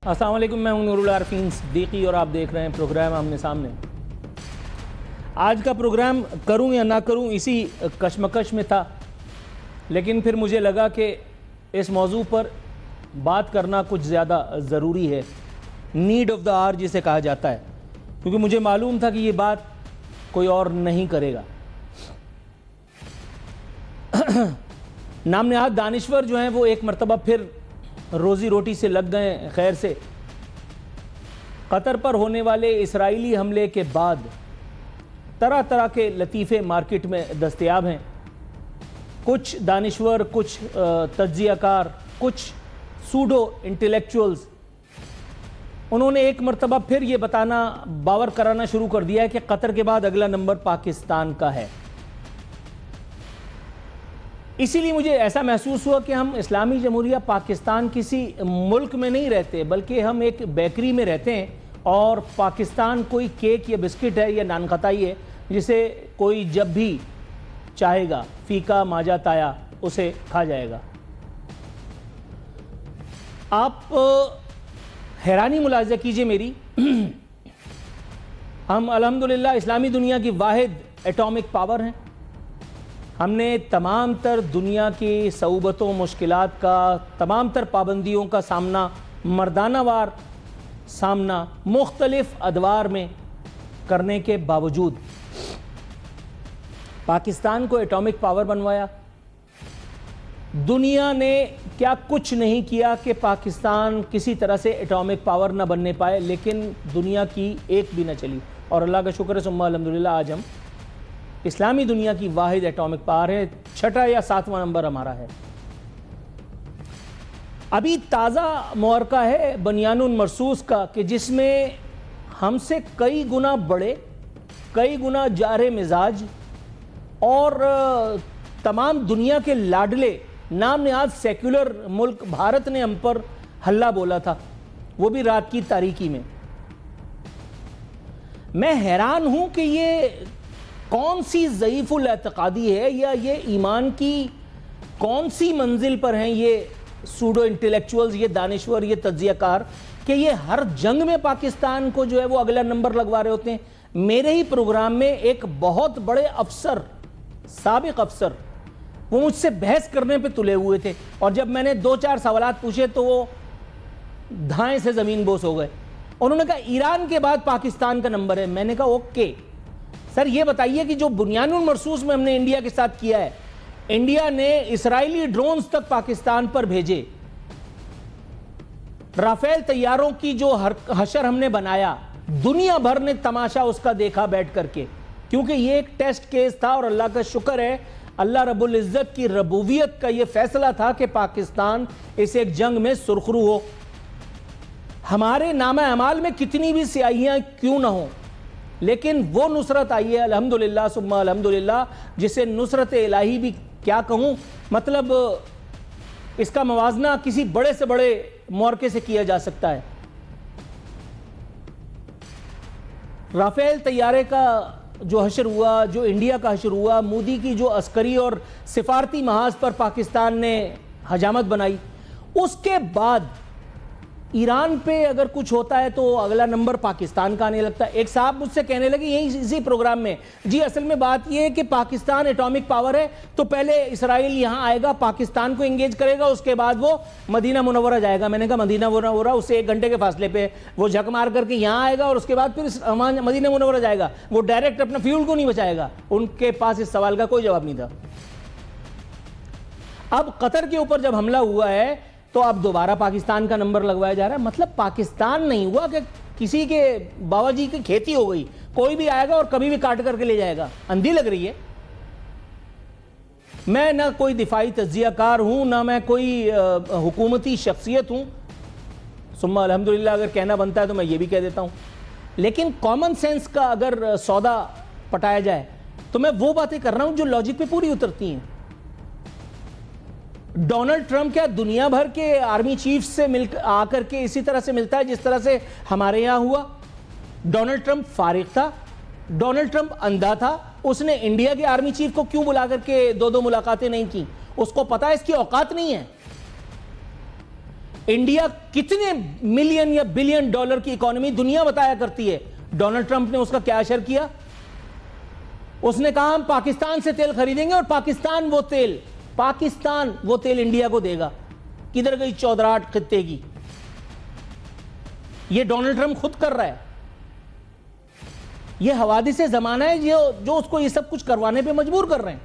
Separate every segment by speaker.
Speaker 1: السلام علیکم، میں ہوں نور العارفین صدیقی اور آپ دیکھ رہے ہیں پروگرام آمنے سامنے۔ آج کا پروگرام کروں یا نہ کروں اسی کشمکش میں تھا، لیکن پھر مجھے لگا کہ اس موضوع پر بات کرنا کچھ زیادہ ضروری ہے، نیڈ آف دا آر جسے کہا جاتا ہے، کیونکہ مجھے معلوم تھا کہ یہ بات کوئی اور نہیں کرے گا۔ نام نہاد دانشور جو ہیں وہ ایک مرتبہ پھر روزی روٹی سے لگ گئے خیر سے۔ قطر پر ہونے والے اسرائیلی حملے کے بعد طرح طرح کے لطیفے مارکیٹ میں دستیاب ہیں۔ کچھ دانشور، کچھ تجزیہ کار، کچھ سوڈو انٹیلیکچولز، انہوں نے ایک مرتبہ پھر یہ بتانا، باور کرانا شروع کر دیا ہے کہ قطر کے بعد اگلا نمبر پاکستان کا ہے۔ اسی لیے مجھے ایسا محسوس ہوا کہ ہم اسلامی جمہوریہ پاکستان کسی ملک میں نہیں رہتے، بلکہ ہم ایک بیکری میں رہتے ہیں، اور پاکستان کوئی کیک یا بسکٹ ہے یا نان خطائی ہے جسے کوئی جب بھی چاہے گا فیکا ماجا تایا اسے کھا جائے گا۔ آپ حیرانی ملاحظہ کیجئے میری، ہم الحمدللہ اسلامی دنیا کی واحد ایٹامک پاور ہیں۔ ہم نے تمام تر دنیا کی صعوبتوں، مشکلات کا، تمام تر پابندیوں کا سامنا، مردانہ وار سامنا مختلف ادوار میں کرنے کے باوجود پاکستان کو ایٹامک پاور بنوایا۔ دنیا نے کیا کچھ نہیں کیا کہ پاکستان کسی طرح سے ایٹامک پاور نہ بننے پائے، لیکن دنیا کی ایک بھی نہ چلی، اور اللہ کا شکر ہے ثم الحمدللہ آج ہم اسلامی دنیا کی واحد ایٹامک پاور ہے، 6واں یا 7واں نمبر ہمارا ہے۔ ابھی تازہ معرکہ ہے بنیان مرصوص کا، کہ جس میں ہم سے کئی گنا بڑے، کئی گنا جارح مزاج اور تمام دنیا کے لاڈلے نام نہاد سیکولر ملک بھارت نے ہم پر حلہ بولا تھا، وہ بھی رات کی تاریکی میں۔ میں حیران ہوں کہ یہ کون سی ضعیف الاعتقادی ہے، یا یہ ایمان کی کون سی منزل پر ہیں یہ سوڈو انٹیلیکچولز، یہ دانشور، یہ تجزیہ کار، کہ یہ ہر جنگ میں پاکستان کو جو ہے وہ اگلا نمبر لگوا رہے ہوتے ہیں۔ میرے ہی پروگرام میں ایک بہت بڑے افسر، سابق افسر، وہ مجھ سے بحث کرنے پہ تلے ہوئے تھے، اور جب میں نے 2-4 سوالات پوچھے تو وہ دھائیں سے زمین بوس ہو گئے۔ انہوں نے کہا ایران کے بعد پاکستان کا نمبر ہے۔ میں نے کہا اوکے سر، یہ بتائیے کہ جو بنیان مرصوص میں ہم نے انڈیا کے ساتھ کیا ہے، انڈیا نے اسرائیلی ڈرونز تک پاکستان پر بھیجے، رافیل طیاروں کی جو حشر ہم نے بنایا، دنیا بھر نے تماشا اس کا دیکھا بیٹھ کر کے، کیونکہ یہ ایک ٹیسٹ کیس تھا، اور اللہ کا شکر ہے اللہ رب العزت کی ربوبیت کا یہ فیصلہ تھا کہ پاکستان اس ایک جنگ میں سرخرو ہو۔ ہمارے نامہ اعمال میں کتنی بھی سیاہیاں کیوں نہ ہوں، لیکن وہ نصرت آئی ہے الحمدللہ ثم الحمدللہ، جسے نصرت الہی بھی کیا کہوں، مطلب اس کا موازنہ کسی بڑے سے بڑے معرکے سے کیا جا سکتا ہے۔ رافیل طیارے کا جو حشر ہوا، جو انڈیا کا حشر ہوا، مودی کی جو عسکری اور سفارتی محاذ پر پاکستان نے حجامت بنائی، اس کے بعد ایران پہ اگر کچھ ہوتا ہے تو اگلا نمبر پاکستان کا آنے لگتا ہے۔ ایک صاحب مجھ سے کہنے لگے یہی اسی پروگرام میں، جی اصل میں بات یہ ہے کہ پاکستان ایٹامک پاور ہے، تو پہلے اسرائیل یہاں آئے گا، پاکستان کو انگیج کرے گا، اس کے بعد وہ مدینہ منورہ جائے گا۔ میں نے کہا مدینہ منورہ اس سے 1 گھنٹے کے فاصلے پہ، وہ جھک مار کر کے یہاں آئے گا اور اس کے بعد پھر مدینہ منورہ جائے گا، وہ ڈائریکٹ اپنا فیول کو نہیں بچائے گا۔ ان کے پاس اس سوال کا کوئی جواب نہیں تھا۔ اب قطر کے اوپر جب حملہ ہوا ہے تو اب دوبارہ پاکستان کا نمبر لگوایا جا رہا ہے۔ مطلب پاکستان نہیں ہوا کہ کسی کے بابا جی کی کھیتی ہو گئی، کوئی بھی آئے گا اور کبھی بھی کاٹ کر کے لے جائے گا۔ اندھی لگ رہی ہے۔ میں نہ کوئی دفاعی تجزیہ کار ہوں، نہ میں کوئی حکومتی شخصیت ہوں، ثم الحمدللہ اگر کہنا بنتا ہے تو میں یہ بھی کہہ دیتا ہوں، لیکن کامن سینس کا اگر سودا پٹایا جائے تو میں وہ باتیں کر رہا ہوں جو لاجک پہ پوری اترتی ہیں۔ ڈونلڈ ٹرمپ کیا دنیا بھر کے آرمی چیف سے آ کر کے اسی طرح سے ملتا ہے جس طرح سے ہمارے یہاں ہوا؟ ڈونلڈ ٹرمپ فارغ تھا، ڈونلڈ ٹرمپ اندھا تھا، اس نے انڈیا کے آرمی چیف کو کیوں بلا کر کے 2 ملاقاتیں نہیں کی؟ اس کو پتا ہے اس کی اوقات نہیں ہے۔ انڈیا کتنے ملین یا بلین ڈالر کی اکانومی دنیا بتایا کرتی ہے. ڈونلڈ ٹرمپ نے اس کا کیا اشر کیا؟ اس نے کہا ہم پاکستان سے تیل خریدیں گے اور پاکستان وہ تیل انڈیا کو دے گا. کدھر گئی چودراہٹ خطے کی؟ یہ ڈونلڈ ٹرمپ خود کر رہا ہے. یہ حوادث زمانہ ہے جو اس کو یہ سب کچھ کروانے پہ مجبور کر رہے ہیں.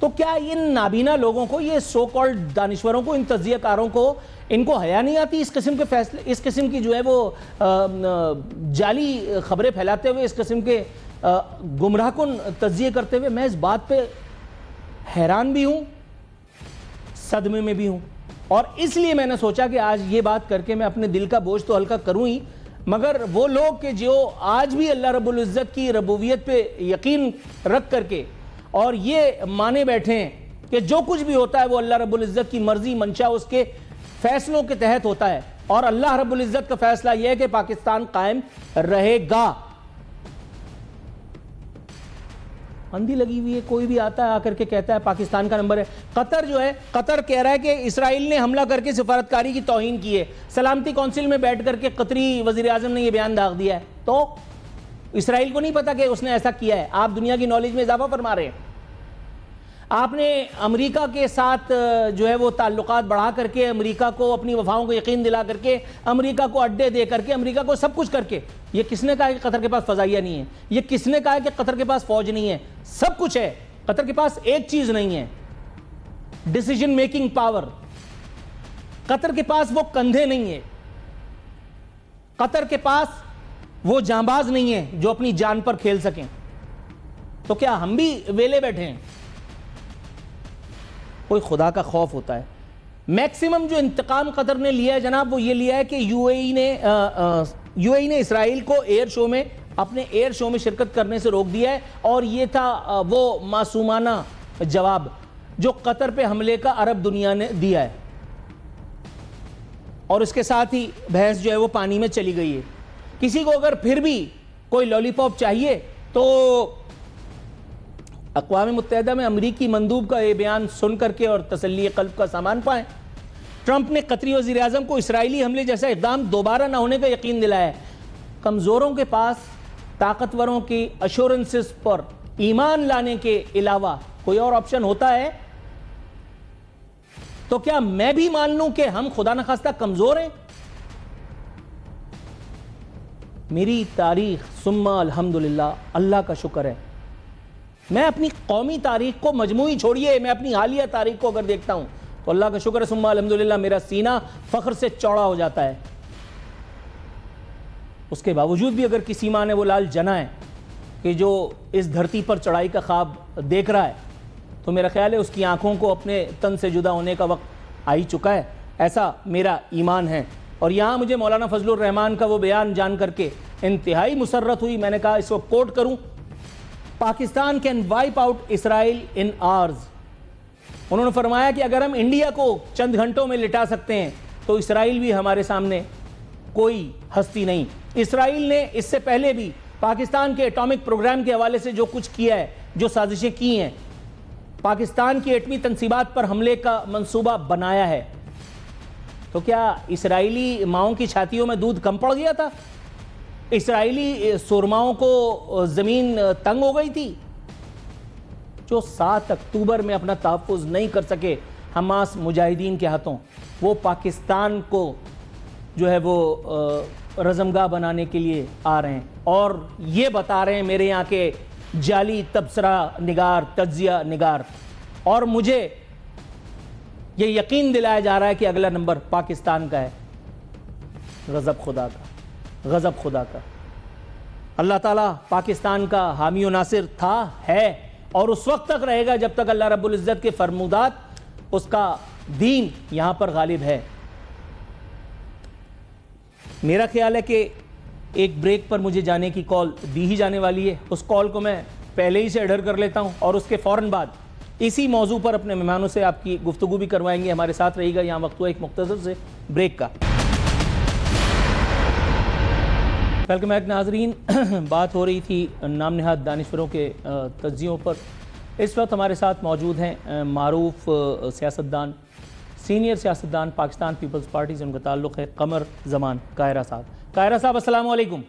Speaker 1: تو کیا ان نابینا لوگوں کو، یہ سو کالڈ دانشوروں کو، ان تجزیہ کاروں کو، ان کو حیا نہیں آتی اس قسم کے فیصلے، اس قسم کی جو ہے وہ جعلی خبریں پھیلاتے ہوئے، اس قسم کے گمراہ کن تجزیے کرتے ہوئے؟ میں اس بات پہ حیران بھی ہوں، صدمے میں بھی ہوں. اور اس لیے میں نے سوچا کہ آج یہ بات کر کے میں اپنے دل کا بوجھ تو ہلکا کروں ہی، مگر وہ لوگ کہ جو آج بھی اللہ رب العزت کی ربوبیت پہ یقین رکھ کر کے اور یہ مانے بیٹھے ہیں کہ جو کچھ بھی ہوتا ہے وہ اللہ رب العزت کی مرضی منشا اس کے فیصلوں کے تحت ہوتا ہے، اور اللہ رب العزت کا فیصلہ یہ ہے کہ پاکستان قائم رہے گا. اندھی لگی ہوئی ہے، کوئی بھی آتا ہے آ کر کے کہتا ہے پاکستان کا نمبر ہے. قطر جو ہے، قطر کہہ رہا ہے کہ اسرائیل نے حملہ کر کے سفارتکاری کی توہین کی ہے. سلامتی کونسل میں بیٹھ کر کے قطری وزیر اعظم نے یہ بیان داغ دیا ہے. تو اسرائیل کو نہیں پتا کہ اس نے ایسا کیا ہے. آپ دنیا کی نالج میں اضافہ فرما رہے ہیں. آپ نے امریکہ کے ساتھ جو ہے وہ تعلقات بڑھا کر کے، امریکہ کو اپنی وفاؤں کو یقین دلا کر کے، امریکہ کو اڈے دے کر کے، امریکہ کو سب کچھ کر کے، یہ کس نے کہا کہ قطر کے پاس فضائیہ نہیں ہے؟ یہ کس نے کہا کہ قطر کے پاس فوج نہیں ہے؟ سب کچھ ہے. قطر کے پاس ایک چیز نہیں ہے، ڈیسیجن میکنگ پاور. قطر کے پاس وہ کندھے نہیں ہے. قطر کے پاس وہ جانباز نہیں ہے جو اپنی جان پر کھیل سکیں. تو کیا ہم بھی ویلے بیٹھے ہیں؟ کوئی خدا کا خوف ہوتا ہے. میکسیمم جو انتقام قطر نے لیا ہے جناب، وہ یہ لیا ہے کہ یو اے ای نے اسرائیل کو ایئر شو میں، اپنے ایئر شو میں شرکت کرنے سے روک دیا ہے. اور یہ تھا وہ معصومانہ جواب جو قطر پہ حملے کا عرب دنیا نے دیا ہے. اور اس کے ساتھ ہی بحث جو ہے وہ پانی میں چلی گئی ہے. کسی کو اگر پھر بھی کوئی لالی پاپ چاہیے تو اقوام متحدہ میں امریکی مندوب کا یہ بیان سن کر کے اور تسلی قلب کا سامان پائیں. ٹرمپ نے قطری وزیر اعظم کو اسرائیلی حملے جیسا اقدام دوبارہ نہ ہونے کا یقین دلایا ہے. کمزوروں کے پاس طاقتوروں کی ایشورنسز پر ایمان لانے کے علاوہ کوئی اور آپشن ہوتا ہے؟ تو کیا میں بھی مان لوں کہ ہم خدا نخواستہ کمزور ہیں؟ میری تاریخ ثم الحمدللہ، اللہ کا شکر ہے، میں اپنی قومی تاریخ کو مجموعی چھوڑیے، میں اپنی حالیہ تاریخ کو اگر دیکھتا ہوں تو اللہ کا شکر ہے ثم الحمدللہ، میرا سینہ فخر سے چوڑا ہو جاتا ہے. اس کے باوجود بھی اگر کسی ماں نے وہ لال جنا ہے کہ جو اس دھرتی پر چڑھائی کا خواب دیکھ رہا ہے، تو میرا خیال ہے اس کی آنکھوں کو اپنے تن سے جدا ہونے کا وقت آ ہی چکا ہے. ایسا میرا ایمان ہے. اور یہاں مجھے مولانا فضل الرحمان کا وہ بیان جان کر کے انتہائی مسرت ہوئی. میں نے کہا اس کو کوٹ کروں: پاکستان کین وائپ آؤٹ اسرائیل ان آرز. انہوں نے فرمایا کہ اگر ہم انڈیا کو چند گھنٹوں میں لٹا سکتے ہیں تو اسرائیل بھی ہمارے سامنے کوئی ہستی نہیں. اسرائیل نے اس سے پہلے بھی پاکستان کے ایٹامک پروگرام کے حوالے سے جو کچھ کیا ہے، جو سازشیں کی ہیں، پاکستان کی ایٹمی تنصیبات پر حملے کا منصوبہ بنایا ہے. تو کیا اسرائیلی ماؤں کی چھاتیوں میں دودھ کم پڑ گیا تھا؟ اسرائیلی سرماؤں کو زمین تنگ ہو گئی تھی؟ جو 7 اکتوبر میں اپنا تحفظ نہیں کر سکے حماس مجاہدین کے ہاتھوں، وہ پاکستان کو جو ہے وہ رزمگاہ بنانے کے لیے آ رہے ہیں اور یہ بتا رہے ہیں میرے یہاں کے جعلی تبصرہ نگار، تجزیہ نگار. اور مجھے یہ یقین دلایا جا رہا ہے کہ اگلا نمبر پاکستان کا ہے. غضب خدا کا، غضب خدا کا. اللہ تعالیٰ پاکستان کا حامی و ناصر تھا، ہے اور اس وقت تک رہے گا جب تک اللہ رب العزت کے فرمودات، اس کا دین یہاں پر غالب ہے. میرا خیال ہے کہ ایک بریک پر مجھے جانے کی کال دی ہی جانے والی ہے. اس کال کو میں پہلے ہی سے ایڈر کر لیتا ہوں اور اس کے فوراً بعد اسی موضوع پر اپنے مہمانوں سے آپ کی گفتگو بھی کروائیں گے. ہمارے ساتھ رہی گا. یہاں وقت ہوا ایک مختصر سے بریک کا. ویلکم بیک ناظرین. بات ہو رہی تھی نام نہاد دانشوروں کے تجزیوں پر. اس وقت ہمارے ساتھ موجود ہیں معروف سیاستدان سینئر سیاستدان پاکستان پیپلز پارٹی سے ان کا تعلق ہے، قمر زمان قاہرہ صاحب۔ قاہرہ صاحب السلام علیکم۔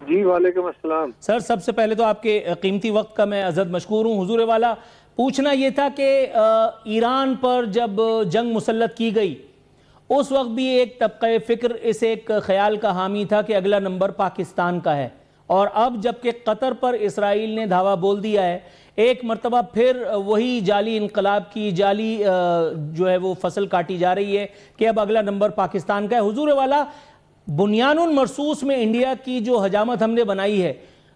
Speaker 2: جی وعلیکم السلام۔
Speaker 1: سر سب سے پہلے تو آپ کے قیمتی وقت کا میں عزت مشکور ہوں۔ حضور والا پوچھنا یہ تھا کہ ایران پر جب جنگ مسلط کی گئی اس وقت بھی ایک طبقہ فکر اس ایک خیال کا حامی تھا کہ اگلا نمبر پاکستان کا ہے، اور اب جبکہ قطر پر اسرائیل نے دھاوا بول دیا ہے، ایک مرتبہ پھر وہی جعلی انقلاب کی جعلی جو ہے وہ فصل کاٹی جا رہی ہے کہ اب اگلا نمبر پاکستان کا ہے۔ حضور والا بنیان المرصوص میں انڈیا کی جو حجامت ہم نے بنائی ہے،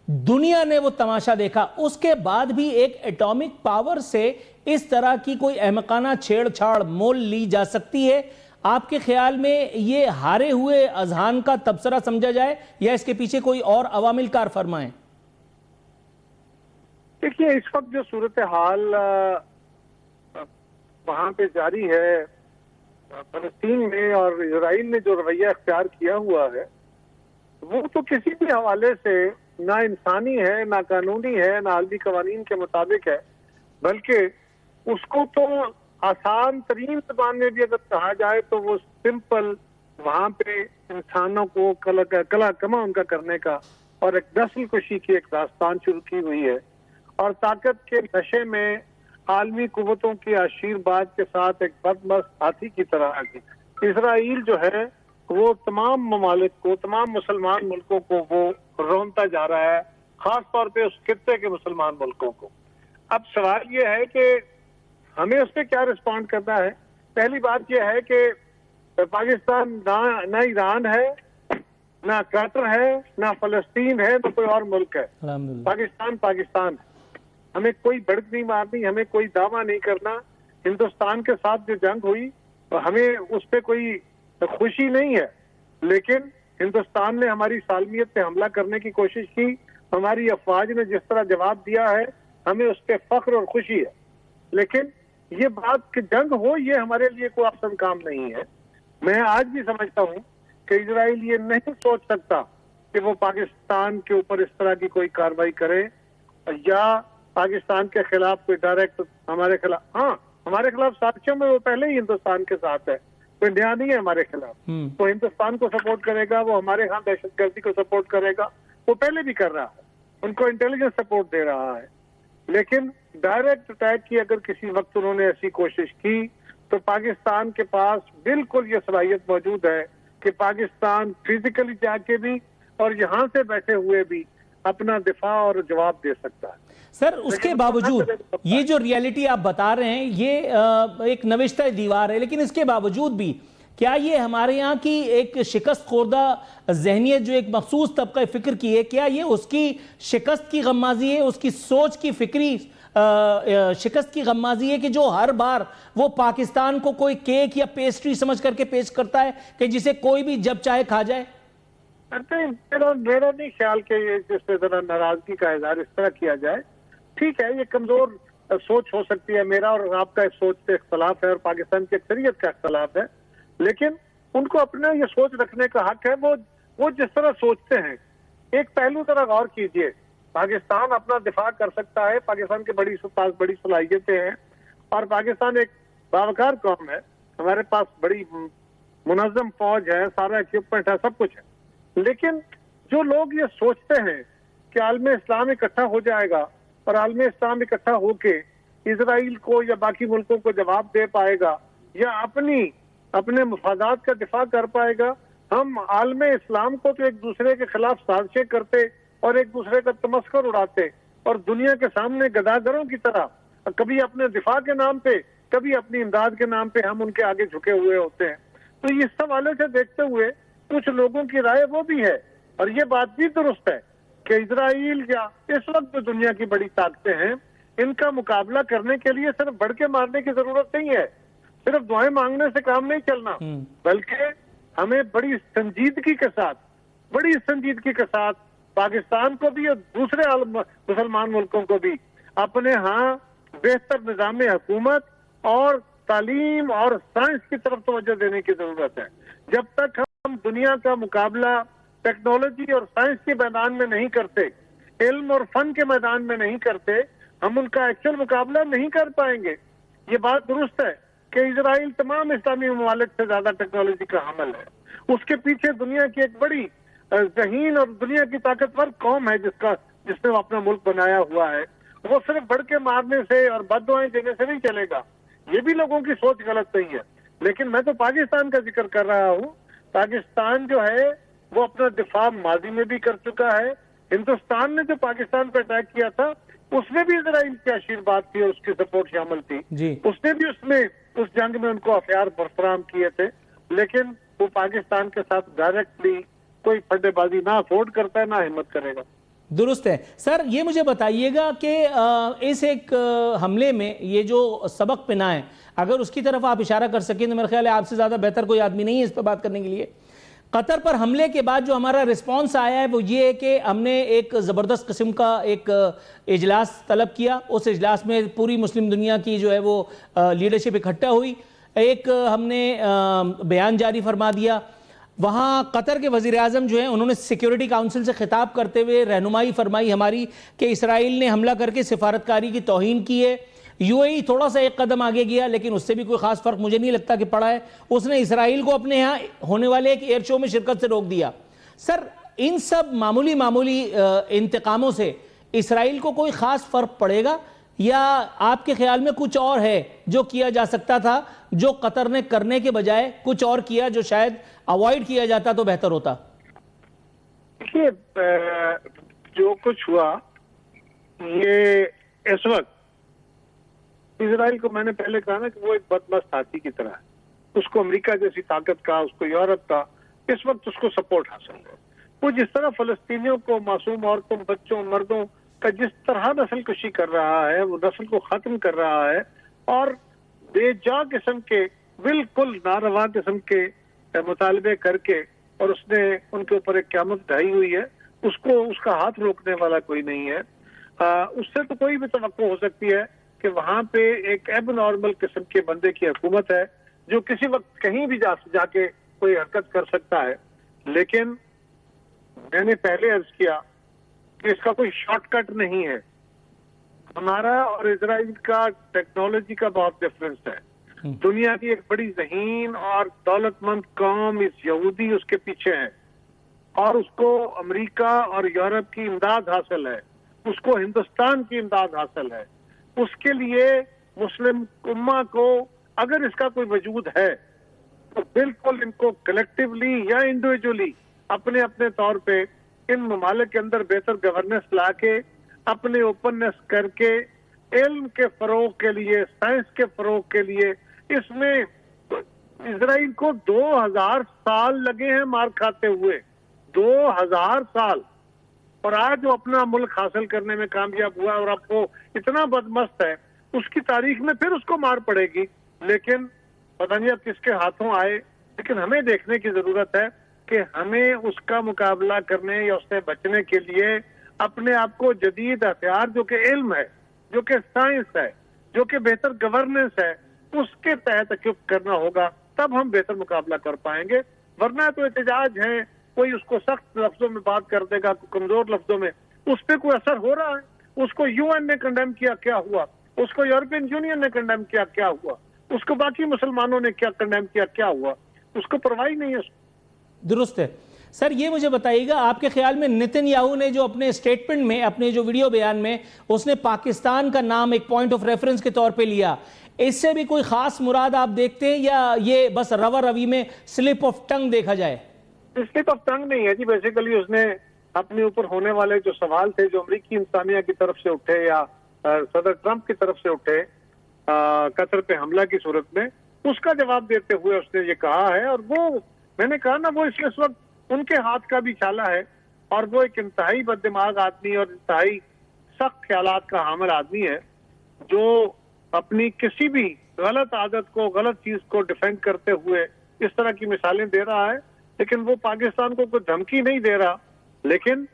Speaker 1: دنیا نے وہ تماشا دیکھا، اس کے بعد بھی ایک ایٹامک پاور سے اس طرح کی کوئی احمقانہ چھیڑ چھاڑ مول لی جا سکتی ہے؟ آپ کے خیال میں یہ ہارے ہوئے اذہان کا تبصرہ سمجھا جائے یا اس کے پیچھے کوئی اور عوامل کار فرما ہیں؟
Speaker 2: دیکھیے اس وقت جو صورتحال وہاں پہ جاری ہے فلسطین میں، اور اسرائیل نے جو رویہ اختیار کیا ہوا ہے، وہ تو کسی بھی حوالے سے نہ انسانی ہے، نہ قانونی ہے، نہ عالمی قوانین کے مطابق ہے، بلکہ اس کو تو آسان ترین زبان میں بھی اگر کہا جائے تو وہ سمپل وہاں پہ انسانوں کو کلا کما ان کا کرنے کا اور ایک نسل کشی کی ایک داستان شروع کی ہوئی ہے، اور طاقت کے نشے میں عالمی قوتوں کی آشیرواد کے ساتھ ایک بدمست ہاتھی کی طرح اسرائیل جو ہے وہ تمام ممالک کو، تمام مسلمان ملکوں کو وہ رونتا جا رہا ہے، خاص طور پہ اس خطے کے مسلمان ملکوں کو۔ اب سوال یہ ہے کہ ہمیں اس پہ کیا رسپونڈ کرنا ہے۔ پہلی بات یہ ہے کہ پاکستان نہ ایران ہے، نہ قطر ہے، نہ فلسطین ہے، نہ کوئی اور ملک ہے۔ پاکستان ہے۔ ہمیں کوئی بڑک نہیں مارنی، ہمیں کوئی دعویٰ نہیں کرنا۔ ہندوستان کے ساتھ جو جنگ ہوئی ہمیں اس پہ کوئی خوشی نہیں ہے، لیکن ہندوستان نے ہماری سالمیت پہ حملہ کرنے کی کوشش کی، ہماری افواج نے جس طرح جواب دیا ہے ہمیں اس پہ فخر اور خوشی ہے، لیکن یہ بات کہ جنگ ہو یہ ہمارے لیے کوئی آسان کام نہیں ہے۔ میں آج بھی سمجھتا ہوں کہ اسرائیل یہ نہیں سوچ سکتا کہ وہ پاکستان کے اوپر اس طرح کی کوئی کارروائی کرے یا پاکستان کے خلاف کوئی ڈائریکٹ ہمارے خلاف سازشوں میں وہ پہلے ہی ہندوستان کے ساتھ ہے، کوئی نیا نہیں ہے ہمارے خلاف۔ وہ ہندوستان کو سپورٹ کرے گا، وہ ہمارے ہاں دہشت گردی کو سپورٹ کرے گا، وہ پہلے بھی کر رہا ہے، ان کو انٹیلیجنس سپورٹ دے رہا ہے، لیکن ڈائریکٹ اٹیک کی اگر کسی وقت انہوں نے ایسی کوشش کی تو پاکستان کے پاس بالکل یہ صلاحیت موجود ہے کہ پاکستان فزیکلی جا کے بھی اور یہاں سے بیٹھے ہوئے بھی اپنا دفاع اور جواب دے سکتا ہے۔
Speaker 1: سر اس کے باوجود یہ جو ریالٹی آپ بتا رہے ہیں یہ ایک نوشتہ دیوار ہے، لیکن اس کے باوجود بھی کیا یہ ہمارے یہاں کی ایک شکست خوردہ ذہنیت جو ایک مخصوص طبقہ فکر کی ہے، کیا یہ اس کی شکست کی غمازی ہے، اس کی سوچ کی فکری شکست کی غمازی ہے کہ جو ہر بار وہ پاکستان کو کوئی کیک یا پیسٹری سمجھ کر کے پیش کرتا ہے کہ جسے کوئی بھی جب چاہے کھا جائے؟
Speaker 2: میرا نہیں خیال کہ یہ جس سے ذرا ناراضگی کا اظہار اس طرح کیا جائے۔ ٹھیک ہے یہ کمزور سوچ ہو سکتی ہے، میرا اور آپ کا اس سوچ سے اختلاف ہے اور پاکستان کی اکثریت کا اختلاف ہے، لیکن ان کو اپنا یہ سوچ رکھنے کا حق ہے۔ وہ جس طرح سوچتے ہیں ایک پہلو ذرا غور کیجئے، پاکستان اپنا دفاع کر سکتا ہے، پاکستان کے پاس بڑی صلاحیتیں ہیں اور پاکستان ایک باوقار قوم ہے، ہمارے پاس بڑی منظم فوج ہے، سارا ایکوپمنٹ ہے، سب کچھ ہے، لیکن جو لوگ یہ سوچتے ہیں کہ عالم اسلام اکٹھا ہو جائے گا اور عالم اسلام اکٹھا ہو کے اسرائیل کو یا باقی ملکوں کو جواب دے پائے گا یا اپنے مفادات کا دفاع کر پائے گا، ہم عالم اسلام کو تو ایک دوسرے کے خلاف سازشیں کرتے اور ایک دوسرے کا تمسخر اڑاتے اور دنیا کے سامنے گداگروں کی طرح کبھی اپنے دفاع کے نام پہ کبھی اپنی امداد کے نام پہ ہم ان کے آگے جھکے ہوئے ہوتے ہیں۔ تو اس حوالے سے دیکھتے ہوئے کچھ لوگوں کی رائے وہ بھی ہے اور یہ بات بھی درست ہے کہ اسرائیل یا اس وقت جو دنیا کی بڑی طاقتیں ہیں ان کا مقابلہ کرنے کے لیے صرف بڑھ کے مارنے کی ضرورت نہیں ہے، صرف دعائیں مانگنے سے کام نہیں چلنا، بلکہ ہمیں بڑی سنجیدگی کے ساتھ پاکستان کو بھی اور دوسرے مسلمان ملکوں کو بھی اپنے ہاں بہتر نظام حکومت اور تعلیم اور سائنس کی طرف توجہ دینے کی ضرورت ہے۔ جب تک ہم دنیا کا مقابلہ ٹیکنالوجی اور سائنس کے میدان میں نہیں کرتے، علم اور فن کے میدان میں نہیں کرتے، ہم ان کا ایکچوئل مقابلہ نہیں کر پائیں گے۔ یہ بات درست ہے کہ اسرائیل تمام اسلامی ممالک سے زیادہ ٹیکنالوجی کا حامل ہے. اس کے پیچھے دنیا کی ایک بڑی ذہین اور دنیا کی طاقتور قوم ہے جس نے اپنا ملک بنایا ہوا ہے. وہ صرف بڑھ کے مارنے سے اور بد دعائیں دینے سے نہیں چلے گا. یہ بھی لوگوں کی سوچ غلط نہیں ہے. لیکن میں تو پاکستان کا ذکر کر رہا ہوں. پاکستان جو ہے وہ اپنا دفاع ماضی میں بھی کر چکا ہے. ہندوستان نے جو پاکستان پہ اٹیک کیا تھا اس میں بھی اسرائیل کی آشیرواد تھی اور اس کی سپورٹ شامل تھی. اس نے بھی اس جنگ میں ان کو ہتھیار فراہم کیے تھے. لیکن وہ پاکستان کے ساتھ ڈائریکٹلی کوئی پھڈے بازی نہ افورڈ کرتا ہے نہ ہمت کرے گا.
Speaker 1: درست ہے. سر یہ مجھے بتائیے گا کہ اس ایک حملے میں یہ جو سبق پنا ہے اگر اس کی طرف آپ اشارہ کر سکیں تو میرا خیال ہے آپ سے زیادہ بہتر کوئی آدمی نہیں ہے اس پہ بات کرنے کے لیے. قطر پر حملے کے بعد جو ہمارا رسپانس آیا ہے وہ یہ ہے کہ ہم نے ایک زبردست قسم کا ایک اجلاس طلب کیا. اس اجلاس میں پوری مسلم دنیا کی جو ہے وہ لیڈرشپ اکٹھا ہوئی. ایک ہم نے بیان جاری فرما دیا. وہاں قطر کے وزیر اعظم جو ہیں انہوں نے سیکیورٹی کاؤنسل سے خطاب کرتے ہوئے رہنمائی فرمائی ہماری کہ اسرائیل نے حملہ کر کے سفارتکاری کی توہین کی ہے. یو اے ای تھوڑا سا ایک قدم آگے گیا لیکن اس سے بھی کوئی خاص فرق مجھے نہیں لگتا کہ پڑا ہے. اس نے اسرائیل کو اپنے ہاں ہونے والے ایک ایئر شو میں شرکت سے روک دیا. سر ان سب معمولی انتقاموں سے اسرائیل کو کوئی خاص فرق پڑے گا یا آپ کے خیال میں کچھ اور ہے جو کیا جا سکتا تھا جو قطر نے کرنے کے بجائے کچھ اور کیا جو شاید اوائڈ کیا جاتا تو بہتر ہوتا؟
Speaker 2: دیکھیے جو کچھ ہوا یہ اس وقت اسرائیل کو میں نے پہلے کہا نا کہ وہ ایک بدمست ہاتھی کی طرح ہے. اس کو امریکہ جیسی طاقت کا اس کو یورپ کا اس وقت اس کو سپورٹ حاصل ہے. وہ جس طرح فلسطینیوں کو معصوم عورتوں بچوں مردوں کا جس طرح نسل کشی کر رہا ہے وہ نسل کو ختم کر رہا ہے اور بے جا قسم کے بالکل ناروا قسم کے مطالبے کر کے اور اس نے ان کے اوپر ایک قیامت ڈھائی ہوئی ہے. اس کا ہاتھ روکنے والا کوئی نہیں ہے. اس سے تو کوئی بھی توقع ہو سکتی ہے کہ وہاں پہ ایک ایب نارمل قسم کے بندے کی حکومت ہے جو کسی وقت کہیں بھی جا کے کوئی حرکت کر سکتا ہے. لیکن میں نے پہلے عرض کیا کہ اس کا کوئی شارٹ کٹ نہیں ہے. ہمارا اور اسرائیل کا ٹیکنالوجی کا بہت ڈفرنس ہے. دنیا کی ایک بڑی ذہین اور دولت مند قوم اس یہودی اس کے پیچھے ہے اور اس کو امریکہ اور یورپ کی امداد حاصل ہے. اس کو ہندوستان کی امداد حاصل ہے. اس کے لیے مسلم امہ کو اگر اس کا کوئی وجود ہے تو بالکل ان کو کلیکٹیولی یا انڈیویجولی اپنے اپنے طور پہ ان ممالک کے اندر بہتر گورننس لا کے اپنے اوپننس کر کے علم کے فروغ کے لیے سائنس کے فروغ کے لیے اس میں اسرائیل کو 2000 سال لگے ہیں مار کھاتے ہوئے 2000 سال اور آج وہ اپنا ملک حاصل کرنے میں کامیاب ہوا اور اب وہ اتنا بدمست ہے اس کی تاریخ میں پھر اس کو مار پڑے گی. لیکن پتہ نہیں اب کس کے ہاتھوں آئے. لیکن ہمیں دیکھنے کی ضرورت ہے کہ ہمیں اس کا مقابلہ کرنے یا اس سے بچنے کے لیے اپنے آپ کو جدید ہتھیار جو کہ علم ہے جو کہ سائنس ہے جو کہ بہتر گورننس ہے اس کے تحت اکوپ کرنا ہوگا. تب ہم بہتر مقابلہ کر پائیں گے. ورنہ تو احتجاج ہے کوئی اس کو سخت لفظوں میں بات کر دے گا کمزور لفظوں میں اس پہ کوئی اثر ہو رہا ہے. اس کو یو این نے کنڈیم کیا کیا ہوا. اس کو یورپین یونین نے کنڈیم کیا کیا ہوا. اس کو باقی مسلمانوں نے کیا کنڈیم کیا کیا ہوا. اس کو پرواہ نہیں ہے.
Speaker 1: درست ہے. سر یہ مجھے بتائیے گا آپ کے خیال میں نتن یاہو نے جو اپنے سٹیٹمنٹ میں اپنے جو ویڈیو بیان میں اس نے پاکستان کا نام ایک پوائنٹ آف ریفرنس کے طور پہ لیا اس سے بھی کوئی خاص مراد آپ دیکھتے ہیں یا یہ بس روا روی میں سلپ آف ٹنگ دیکھا جائے؟
Speaker 2: سلپ آف ٹنگ نہیں ہے جی. بیسیکلی اس نے اپنے اوپر ہونے والے جو سوال تھے جو امریکی انتظامیہ کی طرف سے اٹھے یا صدر ٹرمپ کی طرف سے اٹھے قطر پہ حملہ کی صورت میں اس کا جواب دیتے ہوئے اس نے یہ کہا ہے. اور وہ میں نے کہا نا وہ اس وقت ان کے ہاتھ کا بھی چھالا ہے اور وہ ایک انتہائی بد دماغ آدمی اور انتہائی سخت خیالات کا حامل آدمی ہے جو اپنی کسی بھی غلط عادت کو غلط چیز کو ڈیفینڈ کرتے ہوئے اس طرح کی مثالیں دے رہا ہے. لیکن وہ پاکستان کو کوئی دھمکی نہیں دے رہا. لیکن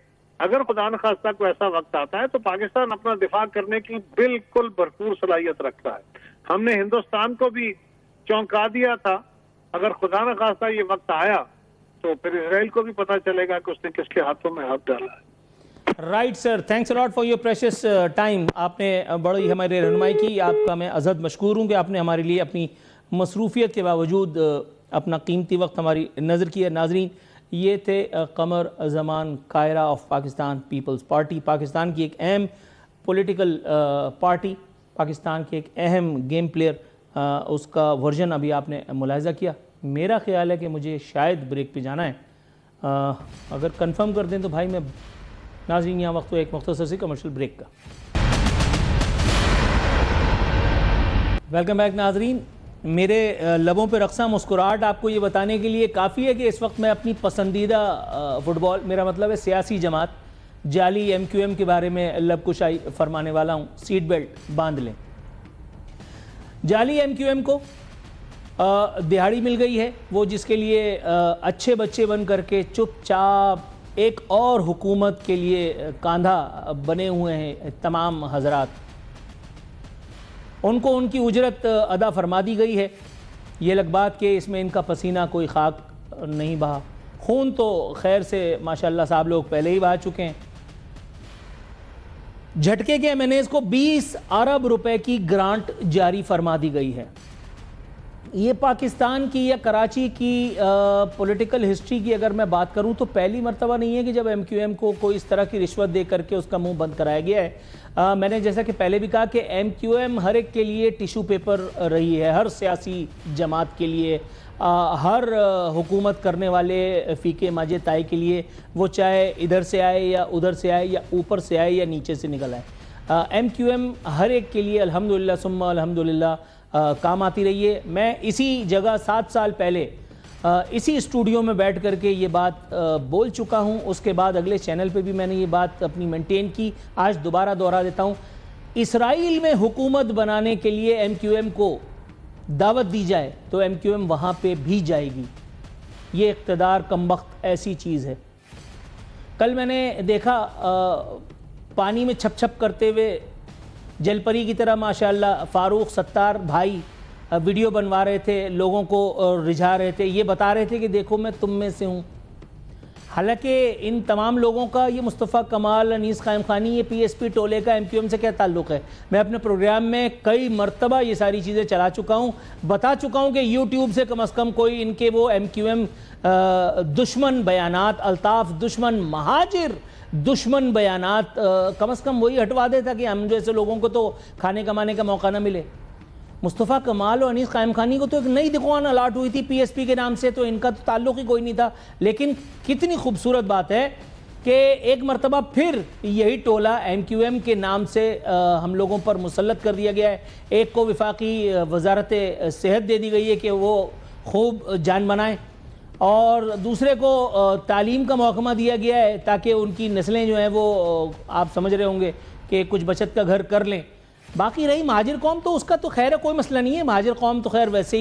Speaker 2: اگر خدا نخواستہ کو ایسا وقت آتا ہے تو پاکستان اپنا دفاع کرنے کی بالکل بھرپور صلاحیت رکھتا ہے. ہم نے ہندوستان کو بھی چونکا دیا تھا. اگر خدا نخواستہ یہ وقت آیا تو پھر اسرائیل کو بھی پتہ چلے گا کہ اس نے کس کے ہاتھوں میں ہاتھ ڈالا ہے.
Speaker 1: Right sir, thanks allot for your precious time. آپ نے بڑی ہماری رہنمائی کی. آپ کا میں ازحد مشکور ہوں کہ آپ نے ہمارے لیے اپنی مصروفیت کے باوجود اپنا قیمتی وقت ہماری نظر کیا. ناظرین یہ تھے قمر زمان کائرہ آف پاکستان پیپلز پارٹی, پاکستان کی ایک اہم پولیٹیکل پارٹی, پاکستان کے ایک اہم گیم پلیئر. اس کا ورژن ابھی آپ نے ملاحظہ کیا. میرا خیال ہے کہ مجھے شاید بریک پہ جانا ہے, اگر کنفرم کر دیں تو بھائی میں. ناظرین یہاں وقت ایک مختصر سی کمرشل بریک کا. ویلکم بیک ناظرین. میرے لبوں پہ رقصہ مسکراہٹ آپ کو یہ بتانے کے لیے کافی ہے کہ اس وقت میں اپنی پسندیدہ فٹ بال, میرا مطلب ہے سیاسی جماعت جعلی ایم کیو ایم کے بارے میں لب کشائی فرمانے والا ہوں. سیٹ بیلٹ باندھ لیں. جعلی ایم کیو ایم کو دہاڑی مل گئی ہے, وہ جس کے لیے اچھے بچے بن کر کے چپ چاپ ایک اور حکومت کے لیے کاندھا بنے ہوئے ہیں تمام حضرات. ان کو ان کی اجرت ادا فرما دی گئی ہے. یہ لگ بات کہ اس میں ان کا پسینہ کوئی خاک نہیں بہا, خون تو خیر سے ماشاءاللہ صاحب لوگ پہلے ہی بہا چکے ہیں. جھٹکے کے MNAs کو 20 ارب روپے کی گرانٹ جاری فرما دی گئی ہے. یہ پاکستان کی یا کراچی کی پولیٹیکل ہسٹری کی اگر میں بات کروں تو پہلی مرتبہ نہیں ہے کہ جب MQM کو کوئی اس طرح کی رشوت دے کر کے اس کا منہ بند کرایا گیا ہے. میں نے جیسا کہ پہلے بھی کہا کہ MQM ہر ایک کے لیے ٹیشو پیپر رہی ہے, ہر سیاسی جماعت کے لیے, ہر حکومت کرنے والے فیقے ماجے تائی کے لیے, وہ چاہے ادھر سے آئے یا ادھر سے آئے یا اوپر سے آئے یا نیچے سے نکل آئے. MQM ہر ایک کے لیے الحمدللہ ثم الحمدللہ کام آتی رہی ہے. میں اسی جگہ 7 سال پہلے اسی اسٹوڈیو میں بیٹھ کر کے یہ بات بول چکا ہوں. اس کے بعد اگلے چینل پہ بھی میں نے یہ بات اپنی مینٹین کی, آج دوبارہ دوہرا دیتا ہوں. اسرائیل میں حکومت بنانے کے لیے MQM کو دعوت دی جائے تو MQM وہاں پہ بھی جائے گی. یہ اقتدار کمبخت ایسی چیز ہے. کل میں نے دیکھا پانی میں چھپ چھپ کرتے ہوئے جل پری کی طرح ماشاءاللہ فاروق ستار بھائی ویڈیو بنوا رہے تھے, لوگوں کو رجھا رہے تھے, یہ بتا رہے تھے کہ دیکھو میں تم میں سے ہوں. حالانکہ ان تمام لوگوں کا, یہ مصطفیٰ کمال, انیس قائم خانی, یہ PSP ٹولے کا MQM سے کیا تعلق ہے؟ میں اپنے پروگرام میں کئی مرتبہ یہ ساری چیزیں چلا چکا ہوں, بتا چکا ہوں کہ یوٹیوب سے کم از کم کوئی ان کے وہ MQM دشمن بیانات, الطاف دشمن, مہاجر دشمن بیانات کم از کم وہی ہٹوا دے تھا کہ ہم جیسے لوگوں کو تو کھانے کمانے کا موقع نہ ملے. مصطفیٰ کمال اور انیس قائم خانی کو تو ایک نئی دکان الاٹ ہوئی تھی PSP کے نام سے, تو ان کا تو تعلق ہی کوئی نہیں تھا. لیکن کتنی خوبصورت بات ہے کہ ایک مرتبہ پھر یہی ٹولہ MQM کے نام سے ہم لوگوں پر مسلط کر دیا گیا ہے. ایک کو وفاقی وزارت صحت دے دی گئی ہے کہ وہ خوب جان بنائیں, اور دوسرے کو تعلیم کا محکمہ دیا گیا ہے تاکہ ان کی نسلیں جو ہیں وہ آپ سمجھ رہے ہوں گے کہ کچھ بچت کا گھر کر لیں. باقی رہی مہاجر قوم تو اس کا تو خیر کوئی مسئلہ نہیں ہے. مہاجر قوم تو خیر ویسے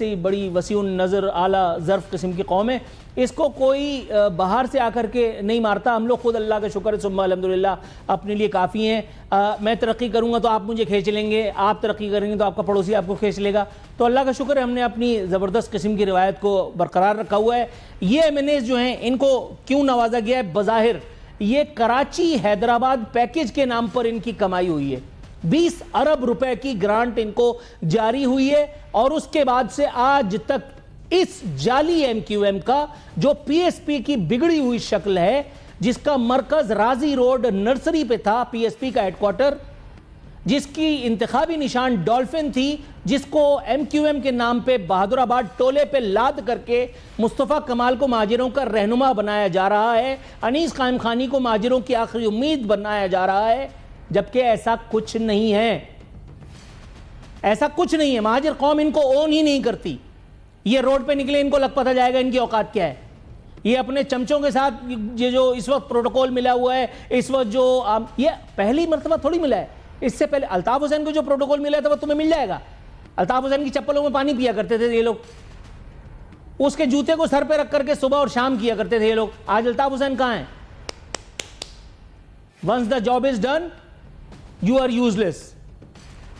Speaker 1: ہی بڑی وسیع النظر اعلیٰ ظرف قسم کی قوم ہے. اس کو کوئی باہر سے آ کر کے نہیں مارتا. ہم لوگ خود اللہ کا شکر ہے ثم الحمدللہ اپنے لیے کافی ہیں. میں ترقی کروں گا تو آپ مجھے کھینچ لیں گے, آپ ترقی کریں گے تو آپ کا پڑوسی آپ کو کھینچ لے گا. تو اللہ کا شکر ہے ہم نے اپنی زبردست قسم کی روایت کو برقرار رکھا ہوا ہے. یہ MNAs جو ہیں ان کو کیوں نوازا گیا ہے؟ بظاہر یہ کراچی حیدرآباد پیکیج کے نام پر ان کی کمائی ہوئی ہے. 20 ارب روپے کی گرانٹ ان کو جاری ہوئی ہے, اور اس کے بعد سے آج تک اس جعلی MQM کا جو PSP کی بگڑی ہوئی شکل ہے, جس کا مرکز راضی روڈ نرسری پہ تھا, PSP کا ہیڈ کوارٹر, جس کی انتخابی نشان ڈالفن تھی, جس کو MQM کے نام پہ بہادر آباد ٹولے پہ لاد کر کے مصطفیٰ کمال کو مہاجروں کا رہنما بنایا جا رہا ہے, انیس قائم خانی کو مہاجروں کی آخری امید بنایا جا رہا ہے, جبکہ ایسا کچھ نہیں ہے. ایسا کچھ نہیں ہے. مہاجر قوم ان کو اون ہی نہیں کرتی. یہ روڈ پہ نکلے ان کو لگ پتہ جائے گا ان کی اوقات کیا ہے. یہ اپنے چمچوں کے ساتھ یہ جو اس وقت پروٹوکول ملا ہوا ہے, اس وقت جو یہ پہلی مرتبہ تھوڑی ملا ہے. اس سے پہلے الطاف حسین کو جو پروٹوکول ملا تھا وہ تمہیں مل جائے گا. الطاف حسین کی چپلوں میں پانی پیا کرتے تھے یہ لوگ, اس کے جوتے کو سر پہ رکھ کر کے صبح اور شام کیا کرتے تھے یہ لوگ. آج الطاف حسین کہاں ہیں؟ Once the job is done, you are useless.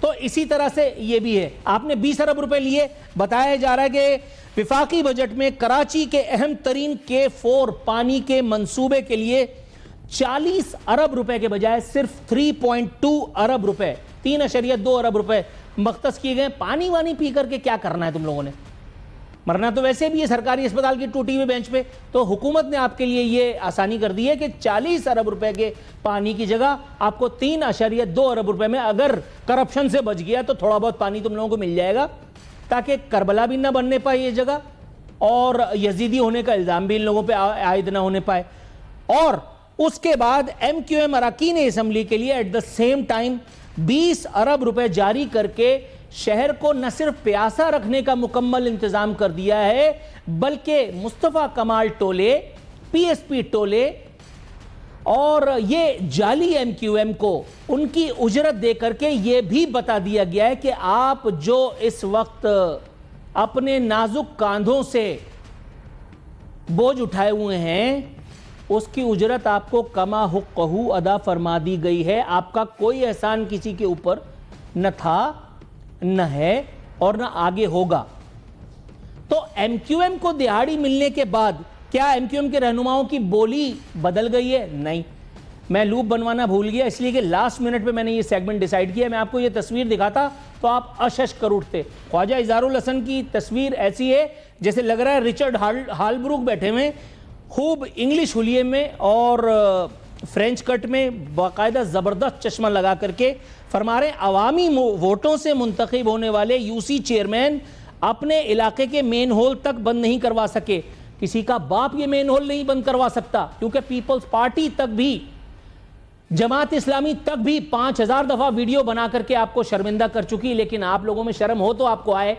Speaker 1: تو اسی طرح سے یہ بھی ہے. آپ نے 20 ارب روپے لیے. بتایا جا رہا ہے کہ وفاقی بجٹ میں کراچی کے اہم ترین K4 پانی کے منصوبے کے لیے 40 ارب روپے کے بجائے صرف 3.2 ارب روپے 3.2 ارب روپے مختص کیے گئے. پانی وانی پی کر کے کیا کرنا ہے تم لوگوں نے؟ مرنا تو ویسے بھی ہے سرکاری اسپتال کی ٹوٹی ہوئی بینچ پہ. تو حکومت نے آپ کے لیے یہ آسانی کر دی ہے کہ 40 ارب روپے کے پانی کی جگہ آپ کو 3.2 ارب روپے میں اگر کرپشن سے بچ گیا تو تھوڑا بہت پانی تم لوگوں کو مل جائے گا, تاکہ کربلا بھی نہ بننے پائے یہ جگہ, اور یزیدی ہونے کا الزام بھی ان لوگوں پہ عائد نہ ہونے پائے. اور اس کے بعد ایم کیو ایم اراکین اسمبلی کے لیے ایٹ دا سیم ٹائم 20 ارب روپے جاری کر کے شہر کو نہ صرف پیاسا رکھنے کا مکمل انتظام کر دیا ہے, بلکہ مصطفیٰ کمال ٹولے, پی ایس پی ٹولے اور یہ جعلی ایم کیو ایم کو ان کی اجرت دے کر کے یہ بھی بتا دیا گیا ہے کہ آپ جو اس وقت اپنے نازک کاندھوں سے بوجھ اٹھائے ہوئے ہیں اس کی اجرت آپ کو کما حقہ ادا فرما دی گئی ہے. آپ کا کوئی احسان کسی کے اوپر نہ تھا, نہ ہے اور نہ آگے ہوگا. تو ایم کیو ایم کو دہاڑی ملنے کے بعد کیا ایم کیو ایم کے رہنماؤں کی بولی بدل گئی ہے؟ نہیں. میں لوپ بنوانا بھول گیا, اس لیے کہ لاسٹ منٹ پہ میں نے یہ سیگمنٹ ڈیسائیڈ کیا. میں آپ کو یہ تصویر دکھاتا تو آپ اشش کر اٹھتے. خواجہ اظہار الحسن کی تصویر ایسی ہے جیسے لگ رہا ہے رچرڈ ہالبروک بیٹھے ہوئے خوب انگلش حلیے میں اور فرینچ کٹ میں باقاعدہ زبردست چشمہ لگا کر کے فرما رہے ہیں عوامی ووٹوں سے منتخب ہونے والے یو سی چیئرمین اپنے علاقے کے مین ہول تک بند نہیں کروا سکے. کسی کا باپ یہ مین ہول نہیں بند کروا سکتا, کیونکہ پیپلز پارٹی تک بھی, جماعت اسلامی تک بھی 5000 دفعہ ویڈیو بنا کر کے آپ کو شرمندہ کر چکی. لیکن آپ لوگوں میں شرم ہو تو آپ کو آئے.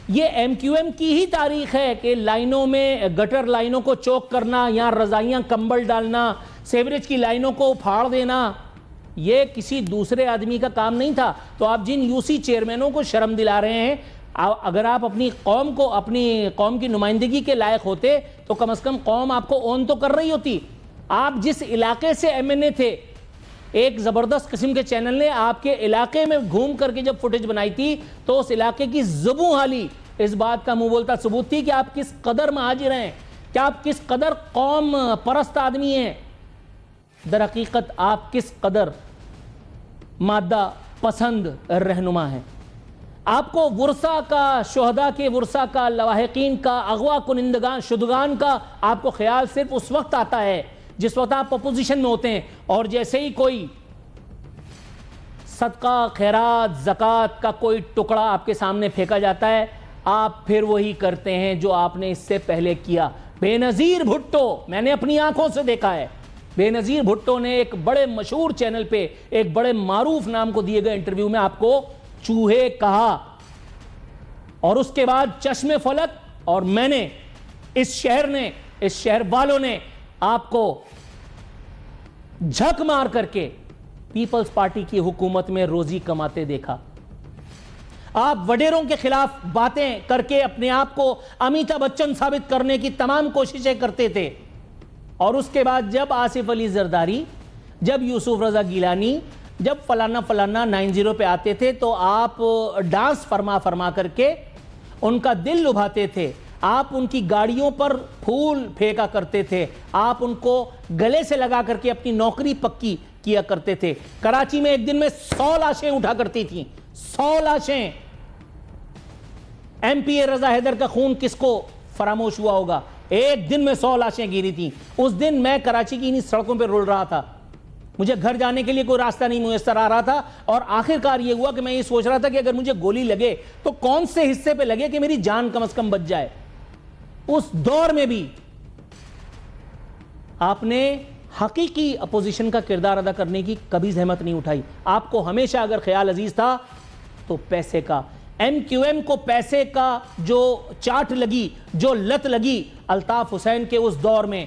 Speaker 1: یہ ایم کیو ایم کی ہی تاریخ ہے کہ لائنوں میں گٹر لائنوں کو چوک کرنا یا رضائیاں کمبل ڈالنا, سیوریج کی لائنوں کو پھاڑ دینا, یہ کسی دوسرے آدمی کا کام نہیں تھا. تو آپ جن یو سی چیئرمینوں کو شرم دلا رہے ہیں, اگر آپ اپنی قوم کو, اپنی قوم کی نمائندگی کے لائق ہوتے تو کم از کم قوم آپ کو اون تو کر رہی ہوتی. آپ جس علاقے سے ایم این اے تھے, ایک زبردست قسم کے چینل نے آپ کے علاقے میں گھوم کر کے جب فوٹیج بنائی تھی تو اس علاقے کی زبوں حالی اس بات کا منہ بولتا ثبوت تھی کہ آپ کس قدر مہاجر ہیں, کہ آپ کس قدر قوم پرست آدمی ہیں. در حقیقت آپ کس قدر مادہ پسند رہنما ہیں. آپ کو ورثہ کا, شہداء کے ورثہ کا, لواحقین کا, اغوا کنندگان شدگان کا آپ کو خیال صرف اس وقت آتا ہے جس وقت آپ اپوزیشن میں ہوتے ہیں, اور جیسے ہی کوئی صدقہ, خیرات, زکوٰۃ کا کوئی ٹکڑا آپ کے سامنے پھینکا جاتا ہے, آپ پھر وہی کرتے ہیں جو آپ نے اس سے پہلے کیا. بے نظیر بھٹو, میں نے اپنی آنکھوں سے دیکھا ہے, بے نظیر بھٹو نے ایک بڑے مشہور چینل پہ ایک بڑے معروف نام کو دیے گئے انٹرویو میں آپ کو چوہے کہا, اور اس کے بعد چشم فلک اور میں نے, اس شہر نے, اس شہر والوں نے آپ کو جھک مار کر کے پیپلز پارٹی کی حکومت میں روزی کماتے دیکھا. آپ وڈیروں کے خلاف باتیں کر کے اپنے آپ کو امیتابھ بچن ثابت کرنے کی تمام کوششیں کرتے تھے, اور اس کے بعد جب آصف علی زرداری, جب یوسف رضا گیلانی, جب فلانا فلانا 90 پہ آتے تھے تو آپ ڈانس فرما کر کے ان کا دل لبھاتے تھے. آپ ان کی گاڑیوں پر پھول پھینکا کرتے تھے, آپ ان کو گلے سے لگا کر کے اپنی نوکری پکی کیا کرتے تھے. کراچی میں ایک دن میں 100 لاشیں اٹھا کرتی تھیں, 100 لاشیں. ایم پی اے رضا حیدر کا خون کس کو فراموش ہوا ہوگا؟ ایک دن میں 100 لاشیں گری تھیں. اس دن میں کراچی کی انہی سڑکوں پہ رول رہا تھا, مجھے گھر جانے کے لیے کوئی راستہ نہیں میسر آ رہا تھا, اور آخر کار یہ ہوا کہ میں یہ سوچ رہا تھا کہ اگر مجھے گولی لگے تو کون سے حصے پہ لگے کہ میری جان کم از کم بچ جائے. اس دور میں بھی آپ نے حقیقی اپوزیشن کا کردار ادا کرنے کی کبھی زحمت نہیں اٹھائی. آپ کو ہمیشہ اگر خیال عزیز تھا تو پیسے کا, ایم کیو ایم کو پیسے کا جو چاٹ لگی, جو لت لگی الطاف حسین کے اس دور میں,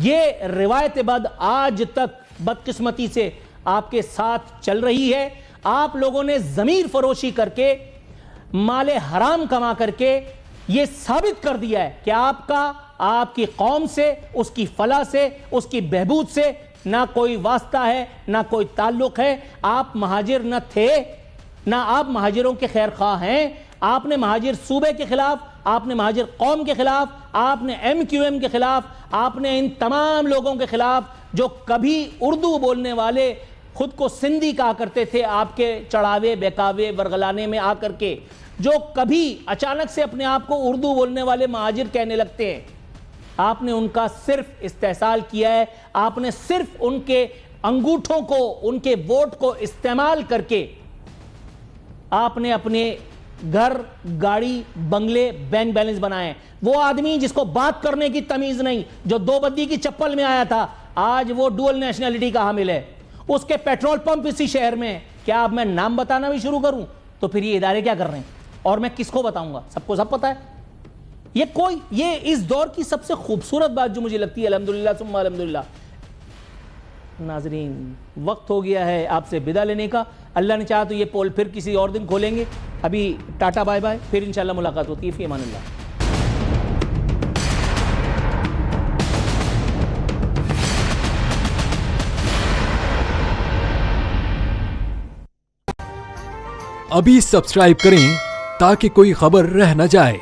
Speaker 1: یہ روایت بد آج تک بدقسمتی سے آپ کے ساتھ چل رہی ہے. آپ لوگوں نے ضمیر فروشی کر کے, مال حرام کما کر کے یہ ثابت کر دیا ہے کہ آپ کا, آپ کی قوم سے, اس کی فلاح سے, اس کی بہبود سے نہ کوئی واسطہ ہے, نہ کوئی تعلق ہے. آپ مہاجر نہ تھے, نہ آپ مہاجروں کے خیر خواہ ہیں. آپ نے مہاجر صوبے کے خلاف, آپ نے مہاجر قوم کے خلاف, آپ نے ایم کیو ایم کے خلاف, آپ نے ان تمام لوگوں کے خلاف جو کبھی اردو بولنے والے خود کو سندھی کہا کرتے تھے آپ کے چڑھاوے بہکاوے ورگلانے میں آ کر کے، جو کبھی اچانک سے اپنے آپ کو اردو بولنے والے مہاجر کہنے لگتے ہیں، آپ نے ان کا صرف استحصال کیا ہے، آپ نے صرف ان کے انگوٹھوں کو، ان کے ووٹ کو استعمال کر کے آپ نے اپنے گھر، گاڑی، بنگلے، بینک بیلنس بنائے۔ وہ آدمی جس کو بات کرنے کی تمیز نہیں، جو دو بدی کی چپل میں آیا تھا، آج وہ ڈوئل نیشنلٹی کا حامل ہے، اس کے پیٹرول پمپ اسی شہر میں ہے۔ کیا اب میں نام بتانا بھی شروع کروں تو پھر یہ ادارے کیا کر رہے ہیں اور میں کس کو بتاؤں گا؟ سب کو سب پتا ہے۔ یہ اس دور کی سب سے خوبصورت بات جو مجھے لگتی ہے، الحمدللہ ثم الحمدللہ، ناظرین وقت ہو گیا ہے آپ سے بدہ لینے کا۔ اللہ نے چاہا تو یہ پول پھر کسی اور دن کھولیں گے۔ ابھی ٹاٹا بائے بائے، پھر انشاءاللہ ملاقات ہوتی ہے۔ فی امان اللہ۔
Speaker 3: ابھی سبسکرائب کریں تاکہ کوئی خبر رہ نہ جائے۔